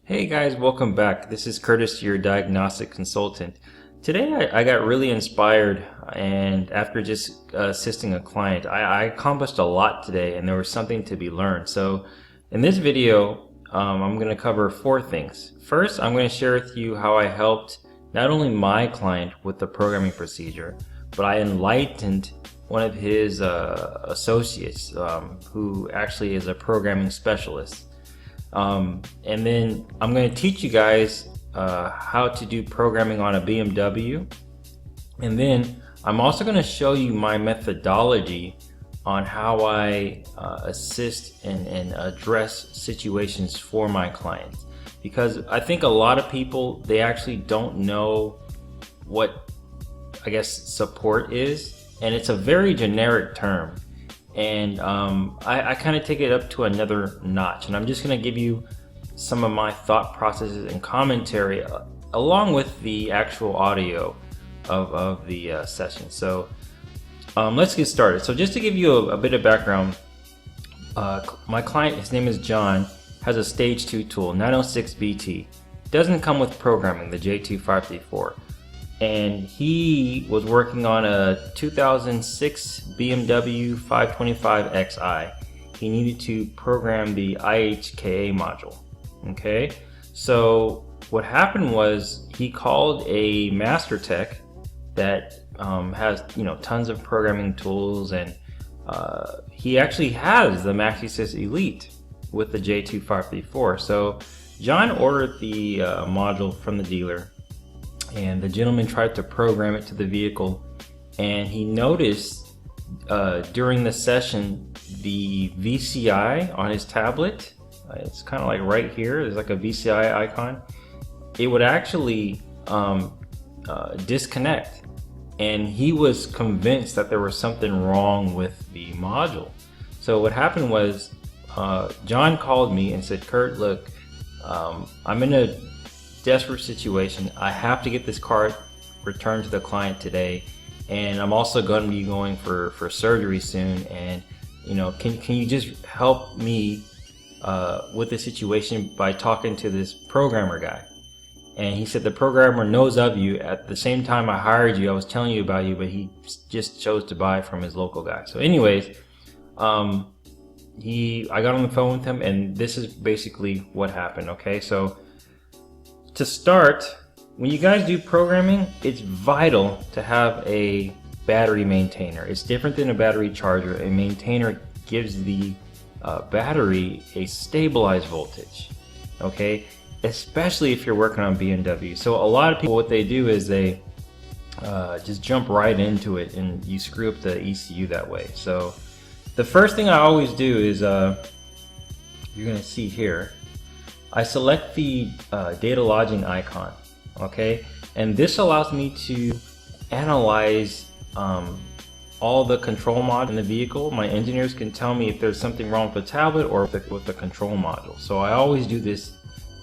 Hey guys, welcome back. This is Curtis, your Diagnostic Consultant. Today I got really inspired, and after just assisting a client, I accomplished a lot today, and there was something to be learned. So in this video, I'm going to cover four things. First, I'm going to share with you how I helped not only my client with the programming procedure, but I enlightened one of his associates who actually is a programming specialist. And then I'm going to teach you guys how to do programming on a BMW. And then I'm also going to show you my methodology on how I assist and address situations for my clients. Because I think a lot of people, they actually don't know what, I guess, support is. And it's a very generic term. And I kind of take it up to another notch, and I'm just going to give you some of my thought processes and commentary along with the actual audio of the session. So let's get started. So just to give you a bit of background, my client, his name is John, has a stage 2 tool, 906BT. Doesn't come with programming, the J2534. And he was working on a 2006 BMW 525xi. He needed to program the IHKA module. Okay, so what happened was he called a master tech that has tons of programming tools, and he actually has the Maxisys Elite with the J2534. So John ordered the module from the dealer, and the gentleman tried to program it to the vehicle, and he noticed during the session the VCI on his tablet, it's kind of like right here, there's like a VCI icon, it would actually disconnect, and he was convinced that there was something wrong with the module. So what happened was John called me and said, "Kurt, look, I'm in a desperate situation. I have to get this car returned to the client today, and I'm also going to be going for surgery soon, and can you just help me with the situation by talking to this programmer guy?" And he said, "The programmer knows of you. At the same time I hired you, I was telling you about you, but he just chose to buy from his local guy." So anyways, I got on the phone with him, and this is basically what happened. Okay, so to start, when you guys do programming, it's vital to have a battery maintainer. It's different than a battery charger. A maintainer gives the battery a stabilized voltage, okay? Especially if you're working on BMW. So a lot of people, what they do is they just jump right into it, and you screw up the ECU that way. So the first thing I always do is, you're gonna see here, I select the data lodging icon, okay? And this allows me to analyze all the control modules in the vehicle. My engineers can tell me if there's something wrong with the tablet or with the control module. So I always do this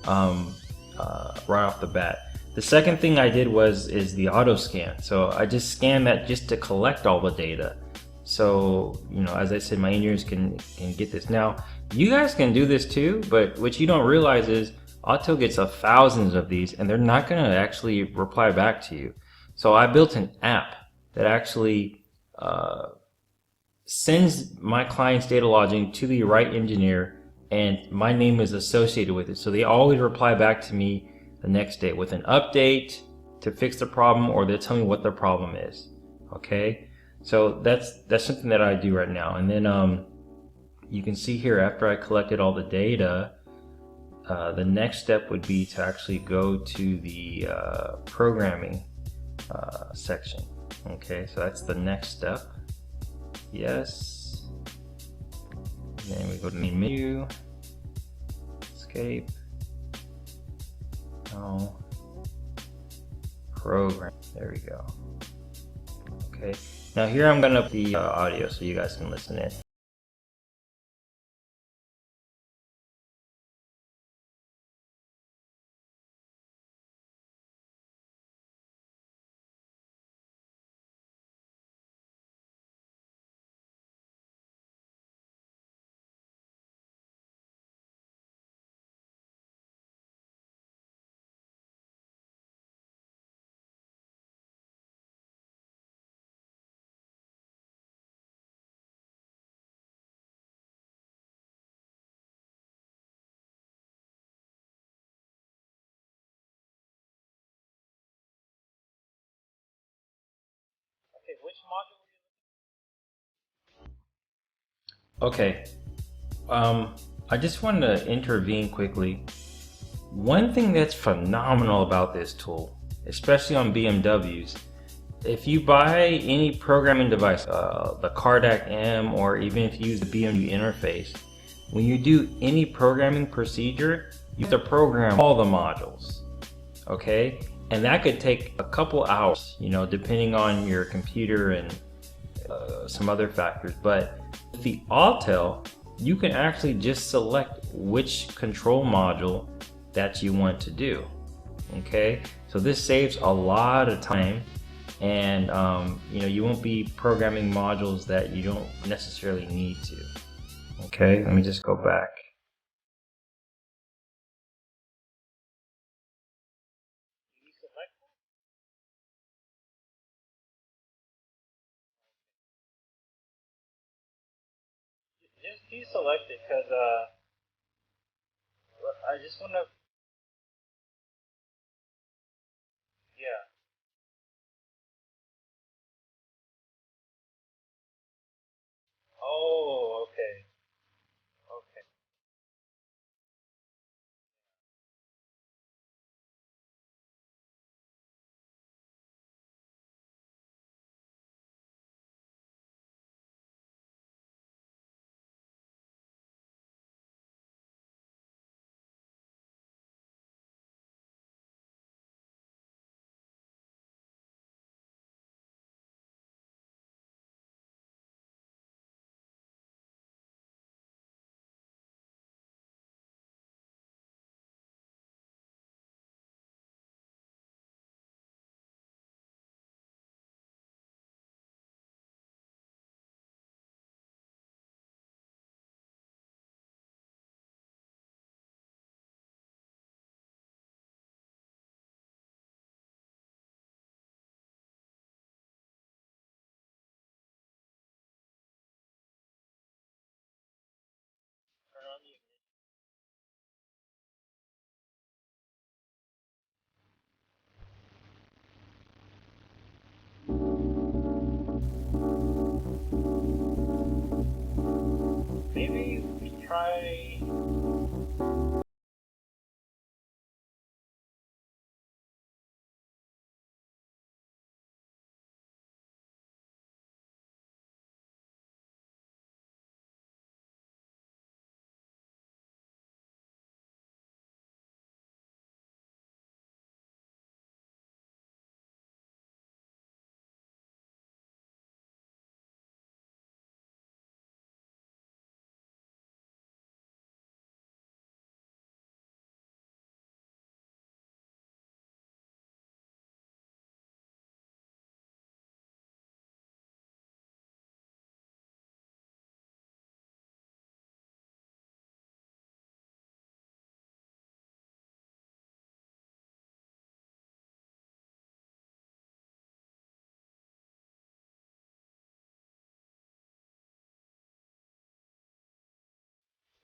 right off the bat. The second thing I did is the auto scan. So I just scan that just to collect all the data. So, as I said, my engineers can get this. Now, you guys can do this too, but what you don't realize is Autel gets thousands of these, and they're not going to actually reply back to you. So I built an app that actually sends my client's data lodging to the right engineer, and my name is associated with it. So they always reply back to me the next day with an update to fix the problem, or they'll tell me what the problem is. Okay? So that's something that I do right now. And then you can see here, after I collected all the data, the next step would be to actually go to the programming section. Okay, so that's the next step. Yes. And then we go to the menu, escape. Oh, program. There we go. Okay. Now here I'm gonna put the audio so you guys can listen in. which module were you looking? Okay. I just wanted to intervene quickly. One thing that's phenomenal about this tool, especially on BMWs, if you buy any programming device, the Cardac M, or even if you use the BMW interface, when you do any programming procedure, you have to program all the modules, okay? And that could take a couple hours, you know, depending on your computer and some other factors. But with the Autel, you can actually just select which control module that you want to do, okay? So this saves a lot of time, and you know, you won't be programming modules that you don't necessarily need to. Okay, let me just go back. Just deselect it, because I just want to, yeah. Oh, okay, okay. Turn on the ignition. Maybe we try.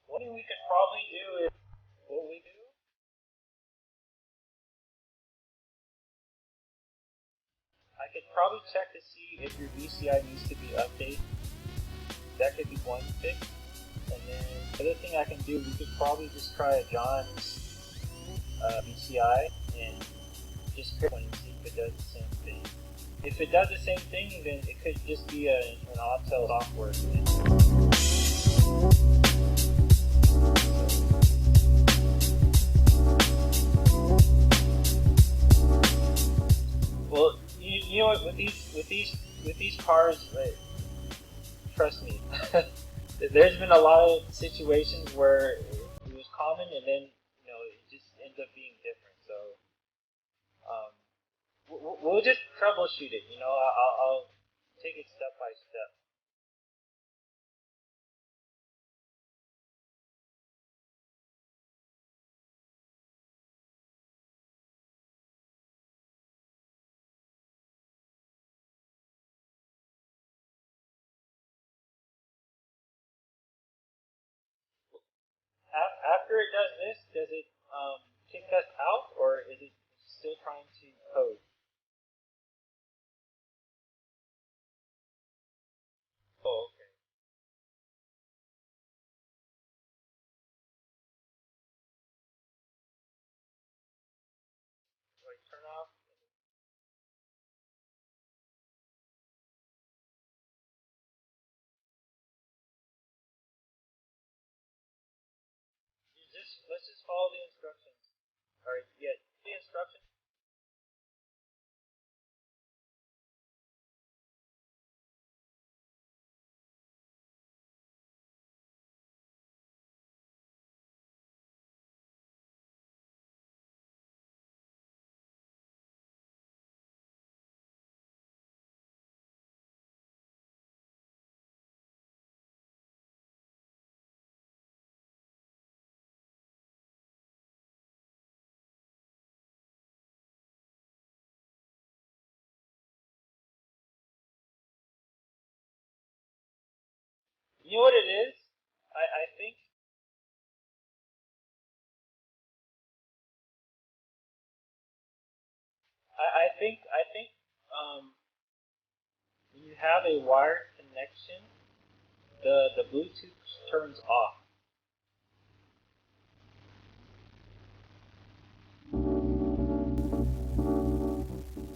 What we could probably do is what we do. I could probably check to see if your VCI needs to be updated. That could be one fix. And then the other thing I can do, we could probably just try John's VCI and just pick one and see if it does the same thing. If it does the same thing, then it could just be an Autel software thing. Well, you know what? With these cars, trust me, there's been a lot of situations where it was common, and then it just ends up being different. So we'll just troubleshoot it. I'll take it step by step. After it does this, does it kick us out, or is it still trying to code? let's just follow the instructions. All right, yeah, the instructions. You know what it is? I think I think when you have a wired connection, the Bluetooth turns off.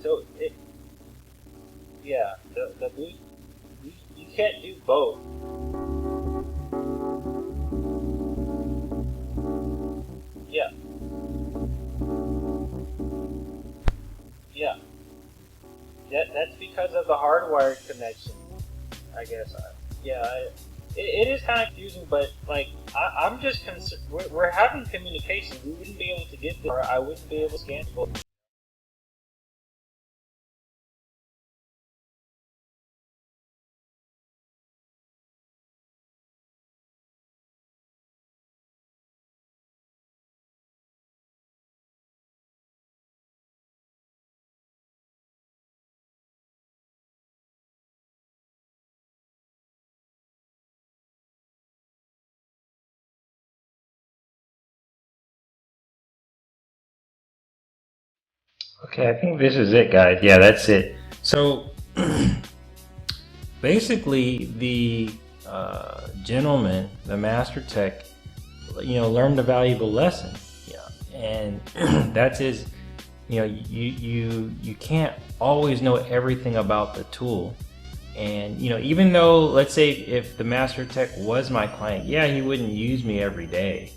So it yeah, the Bluetooth you can't do both. Yeah, yeah. That's because of the hardwired connection, I guess. Yeah, it is kind of confusing, but like I'm just concerned. We're having communication. We wouldn't be able to get this, or I wouldn't be able to scan both. Okay, I think this is it, guys. Yeah, that's it. So basically, the gentleman, the master tech, learned a valuable lesson. Yeah, and that's his. You can't always know everything about the tool. And even though, let's say, if the master tech was my client, yeah, he wouldn't use me every day.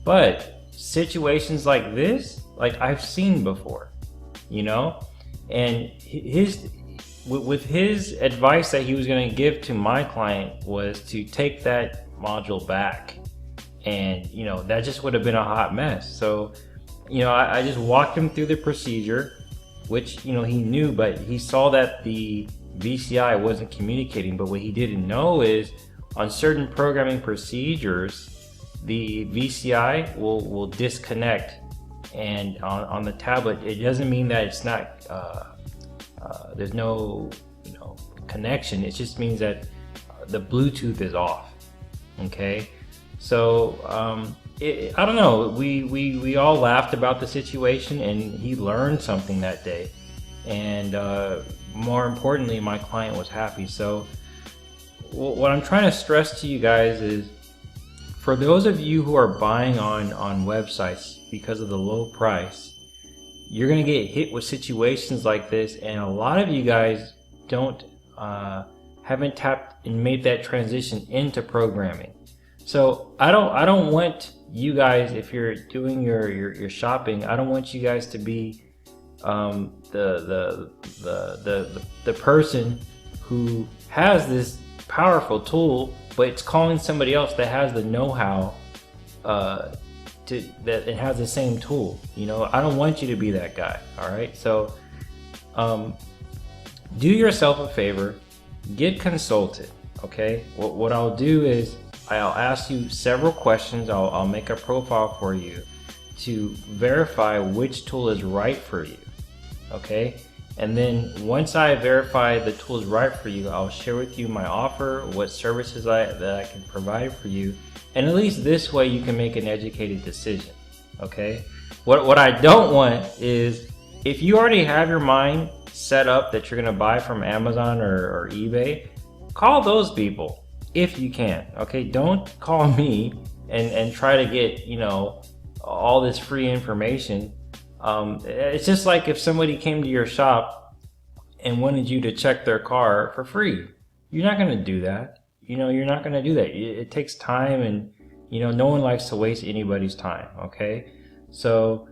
But situations like this, like I've seen before, and with his advice that he was going to give to my client was to take that module back, and that just would have been a hot mess. So I just walked him through the procedure, which he knew, but he saw that the VCI wasn't communicating. But what he didn't know is on certain programming procedures, the VCI will disconnect, and on the tablet, it doesn't mean that it's not there's no connection. It just means that the Bluetooth is off. Okay, so I don't know. We all laughed about the situation, and he learned something that day, and more importantly, my client was happy. So what I'm trying to stress to you guys is, for those of you who are buying on websites because of the low price, you're going to get hit with situations like this, and a lot of you guys haven't tapped and made that transition into programming. So I don't want you guys, if you're doing your shopping, I don't want you guys to be the person who has this powerful tool, but it's calling somebody else that has the know-how that it has the same tool. I don't want you to be that guy. All right, so do yourself a favor, get consulted. Okay, what I'll do is I'll ask you several questions. I'll make a profile for you to verify which tool is right for you. Okay, and then once I verify the tool is right for you, I'll share with you my offer, what services that I can provide for you, and at least this way you can make an educated decision. Okay, what I don't want is, if you already have your mind set up that you're gonna buy from Amazon or eBay, call those people if you can. Okay, don't call me and try to get all this free information. It's just like if somebody came to your shop and wanted you to check their car for free. You're not going to do that. You're not going to do that. It takes time, and You know, no one likes to waste anybody's time, okay? So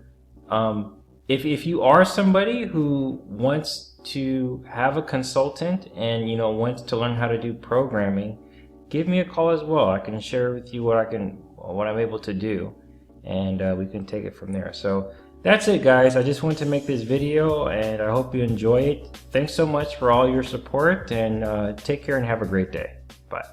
if you are somebody who wants to have a consultant and, you know, wants to learn how to do programming, give me a call as well. I can share with you what I'm able to do, and we can take it from there. So that's it, guys. I just wanted to make this video, and I hope you enjoy it. Thanks so much for all your support, and take care and have a great day. Bye.